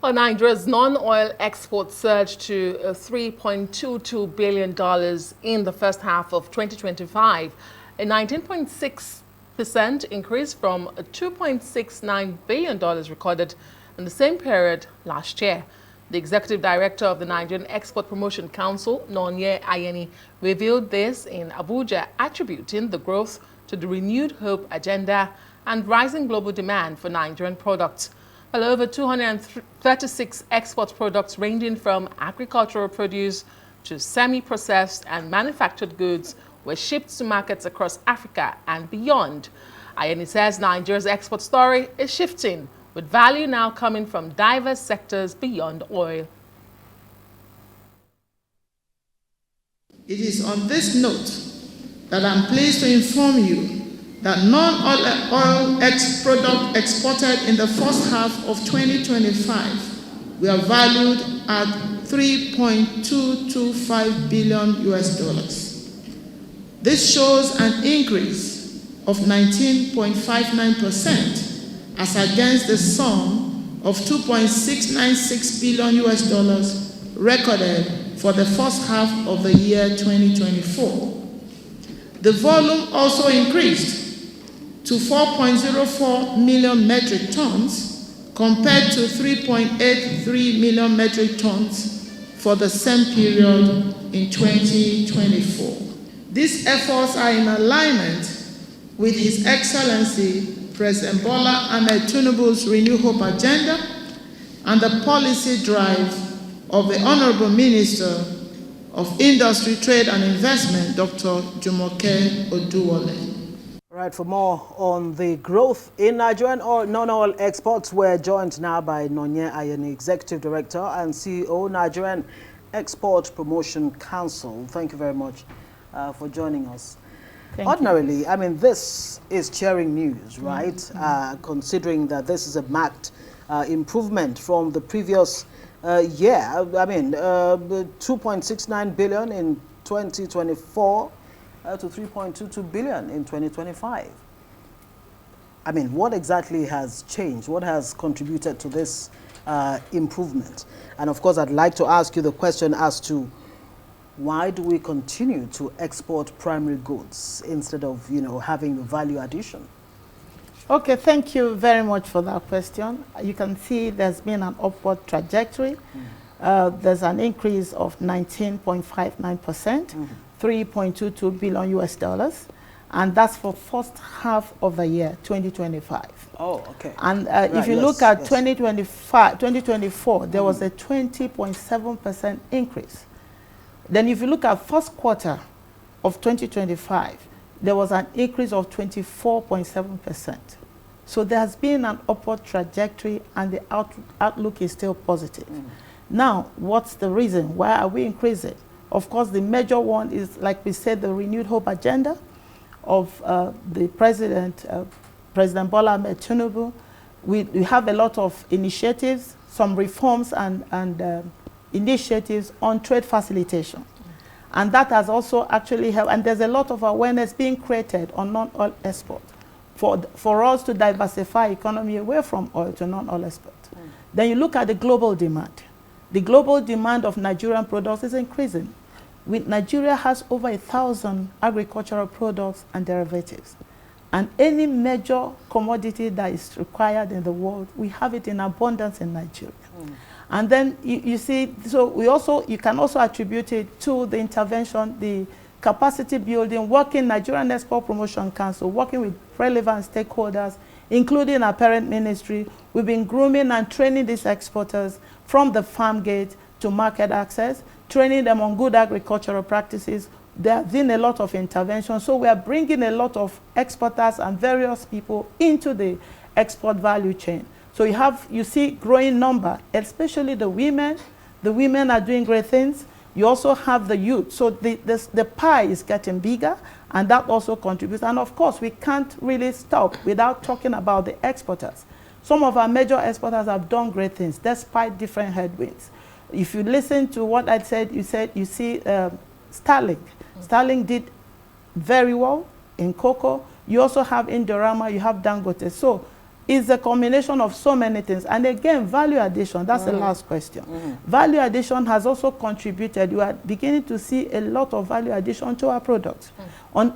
Well, Nigeria's non-oil exports surged to $3.22 billion in the first half of 2025, a 19.6% increase from $2.69 billion recorded in the same period last year. The executive director of the Nigerian Export Promotion Council, Ayeni, revealed this in Abuja, attributing the growth to the renewed hope agenda and rising global demand for Nigerian products. Well, over 236 export products ranging from agricultural produce to semi-processed and manufactured goods were shipped to markets across Africa and beyond. Ayeni says Nigeria's export story is shifting, with value now coming from diverse sectors beyond oil. It is on this note that I'm pleased to inform you that non-oil product exported in the first half of 2025 were valued at $3.225 billion. This shows an increase of 19.59% as against the sum of $2.696 billion recorded for the first half of the year 2024. The volume also increased to 4.04 million metric tons compared to 3.83 million metric tons for the same period in 2024. These efforts are in alignment with His Excellency President Bola Ahmed Tinubu's Renew Hope agenda and the policy drive of the Honorable Minister of Industry, Trade and Investment, Dr. Jumoke Oduwole. Right, for more on the growth in Nigerian non-oil exports, we're joined now by Ayeni, Executive Director and CEO, Nigerian Export Promotion Council. Thank you very much for joining us. Ordinarily, I mean, this is cheering news, right? Considering that this is a marked improvement from the previous year. I mean, 2.69 billion in 2024 to 3.22 billion in 2025. I mean, what exactly has changed? What has contributed to this improvement? And of course, I'd like to ask you the question as to why do we continue to export primary goods instead of, having the value addition? Okay, thank you very much for that question. You can see there's been an upward trajectory. There's an increase of 19.59%, $3.22 billion, and that's for first half of the year 2025. Oh, okay. And if you look at 2024, there was a 20.7% increase. Then if you look at first quarter of 2025, there was an increase of 24.7%. So there has been an upward trajectory and the outlook is still positive. Now, what's the reason? Why are we increasing? Of course, the major one is, like we said, the renewed hope agenda of the President Bola Ahmed Tinubu. We have a lot of initiatives, some reforms and initiatives on trade facilitation. And that has also actually helped, and there's a lot of awareness being created on non-oil export for us to diversify economy away from oil to non-oil export. Then you look at the global demand. The global demand of Nigerian products is increasing. Nigeria has over 1,000 agricultural products and derivatives. And any major commodity that is required in the world, we have it in abundance in Nigeria. And then you see, so you can also attribute it to the intervention, the capacity building, working Nigerian Export Promotion Council, working with relevant stakeholders, including our parent ministry. We've been grooming and training these exporters from the farm gate to market access, training them on good agricultural practices. There have been a lot of intervention. So we are bringing a lot of exporters and various people into the export value chain. So you see growing number, especially the women. The women are doing great things. You also have the youth. So the pie is getting bigger, and that also contributes. And of course, we can't really stop without talking about the exporters. Some of our major exporters have done great things despite different headwinds. If you listen to what I said, you see Starlink. Starlink did very well in cocoa. You also have Indorama, you have Dangote. So is a combination of so many things. And again, value addition, that's the last question. Value addition has also contributed. You are beginning to see a lot of value addition to our products.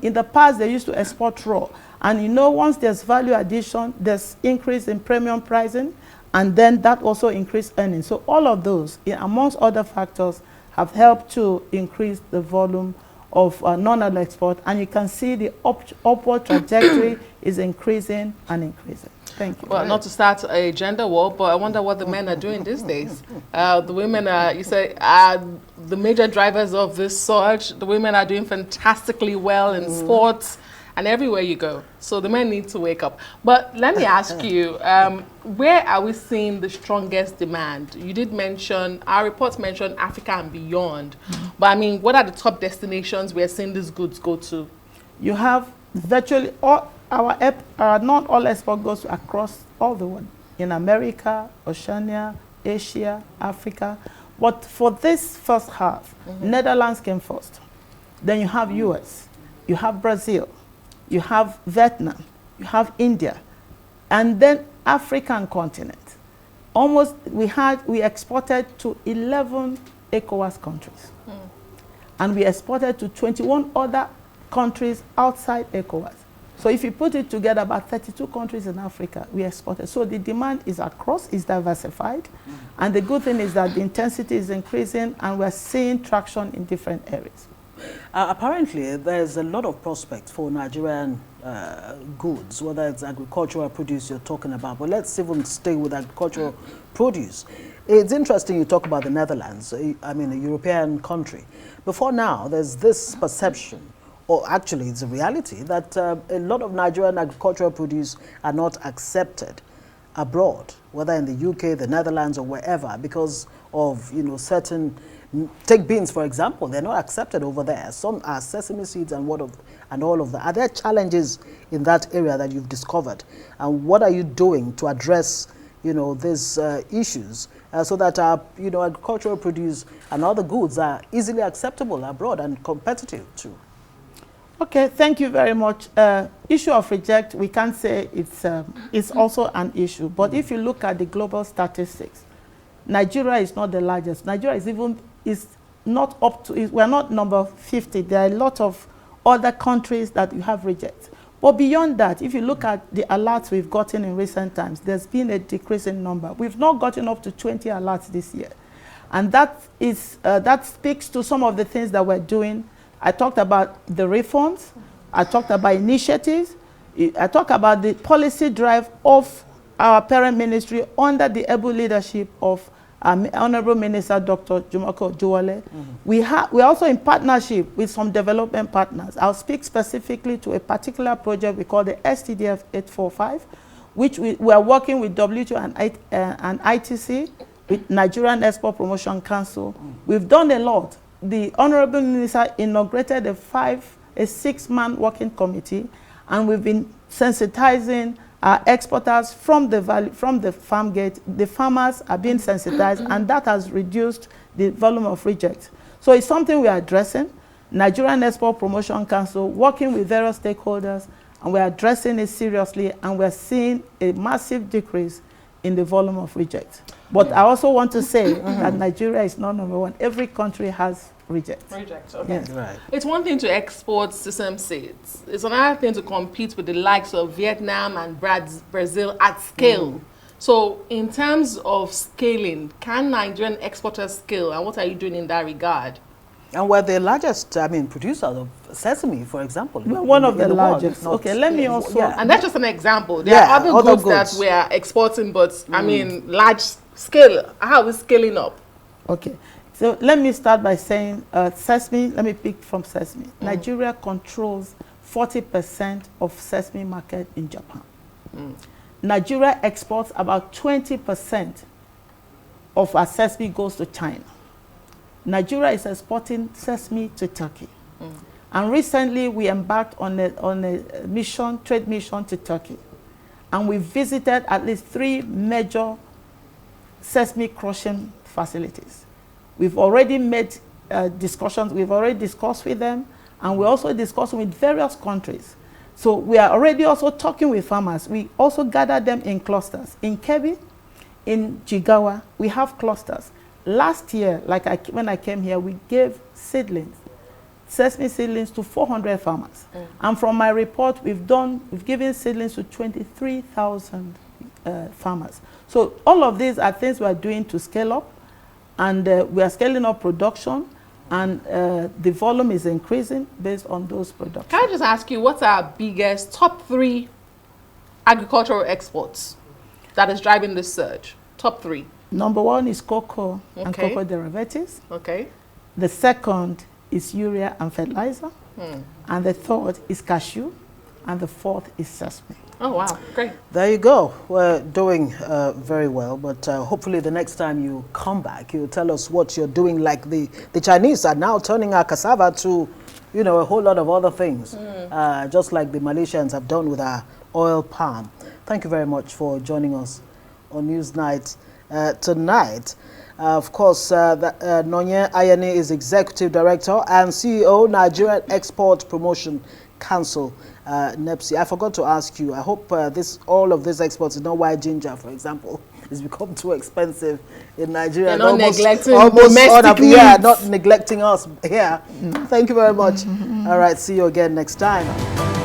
In the past, they used to export raw. And you know, once there's value addition, there's increase in premium pricing, and then that also increased earnings. So all of those, amongst other factors, have helped to increase the volume of non-oil export. And you can see the upward trajectory is increasing and increasing. Thank you. Well, not to start a gender war, but I wonder what the men are doing these days. The women are, you say, the major drivers of this surge. The women are doing fantastically well in sports and everywhere you go. So the men need to wake up. But let me ask you, where are we seeing the strongest demand? You did mention, our reports mentioned Africa and beyond. But I mean, what are the top destinations we are seeing these goods go to? You have virtually all our non-oil export goes across all the world, in America, Oceania, Asia, Africa. But for this first half, Netherlands came first. Then you have US, you have Brazil, you have Vietnam, you have India, and then African continent. We exported to 11 ECOWAS countries. And we exported to 21 other countries outside ECOWAS. So if you put it together, about 32 countries in Africa, we exported. So the demand is across, is diversified. And the good thing is that the intensity is increasing and we're seeing traction in different areas. Apparently, there's a lot of prospects for Nigerian goods, whether it's agricultural produce you're talking about. But let's even stay with agricultural produce. It's interesting you talk about the Netherlands, I mean, a European country. Before now, there's this perception, or actually it's a reality, that a lot of Nigerian agricultural produce are not accepted abroad, whether in the UK, the Netherlands, or wherever, because of, you know, certain, take beans for example, they're not accepted over there. Some are sesame seeds and all of that. Are there challenges in that area that you've discovered? And what are you doing to address, you know, these issues so that our, you know, agricultural produce and other goods are easily acceptable abroad and competitive too? Okay, thank you very much. Issue of reject, we can't say it's also an issue. But if you look at the global statistics, Nigeria is not the largest. Nigeria is not up to, we're not number 50. There are a lot of other countries that you have reject. But beyond that, if you look at the alerts we've gotten in recent times, there's been a decrease in number. We've not gotten up to 20 alerts this year. And that speaks to some of the things that we're doing. I talked about the reforms. I talked about initiatives. I talked about the policy drive of our parent ministry under the able leadership of Honorable Minister Dr. Jumoko Juwale. We're also in partnership with some development partners. I'll speak specifically to a particular project we call the STDF 845, which we are working with WTO and ITC, with Nigerian Export Promotion Council. We've done a lot. The Honorable Minister inaugurated a 6-man working committee, and we've been sensitizing our exporters from the farm gate. The farmers are being sensitized, and that has reduced the volume of rejects. So it's something we are addressing. Nigerian Export Promotion Council, working with various stakeholders, and we're addressing it seriously, and we're seeing a massive decrease in the volume of rejects. But I also want to say that Nigeria is not number one. Every country has rejects. Rejects, okay. Yes. Right. It's one thing to export sesame seeds. It's another thing to compete with the likes of Vietnam and Brazil at scale. So in terms of scaling, can Nigerian exporters scale, and what are you doing in that regard? And we're the largest, I mean, producer of sesame, for example. We're one of the largest. Okay, let me also... Yeah. And that's just an example. There are other goods that we are exporting, but I mean, large scale. How are we scaling up? Okay. So let me start by saying sesame, let me pick from sesame. Nigeria controls 40% of sesame market in Japan. Nigeria exports about 20% of our sesame goes to China. Nigeria is exporting sesame to Turkey. And recently we embarked on a mission, trade mission to Turkey. And we visited at least 3 major sesame crushing facilities. We've already made discussions, we've already discussed with them, and we're also discussing with various countries So we are already also talking with farmers. We also gather them in clusters. In Kebbi, in Jigawa, we have clusters. Last year, when I came here, we gave seedlings, sesame seedlings to 400 farmers. And from my report, we've given seedlings to 23,000 farmers. So all of these are things we are doing to scale up, and we are scaling up production, and the volume is increasing based on those productions. Can I just ask you, what's our biggest top 3 agricultural exports that is driving this surge? Top 3. Number 1 is cocoa and cocoa derivatives. Okay. The second is urea and fertilizer. And the third is cashew. And the fourth is sesame. Oh, wow. Great. There you go. We're doing very well, but hopefully the next time you come back, you'll tell us what you're doing. Like the Chinese are now turning our cassava to, a whole lot of other things, just like the Malaysians have done with our oil palm. Thank you very much for joining us on Newsnight tonight. Of course, Nonye Ayeni is Executive Director and CEO, Nigerian Export Promotion Council, NEPC. I forgot to ask you, I hope all of these exports, why ginger, for example, has become too expensive in Nigeria. They're not neglecting domestic needs. Yeah, not neglecting us. Yeah. Thank you very much. All right, see you again next time.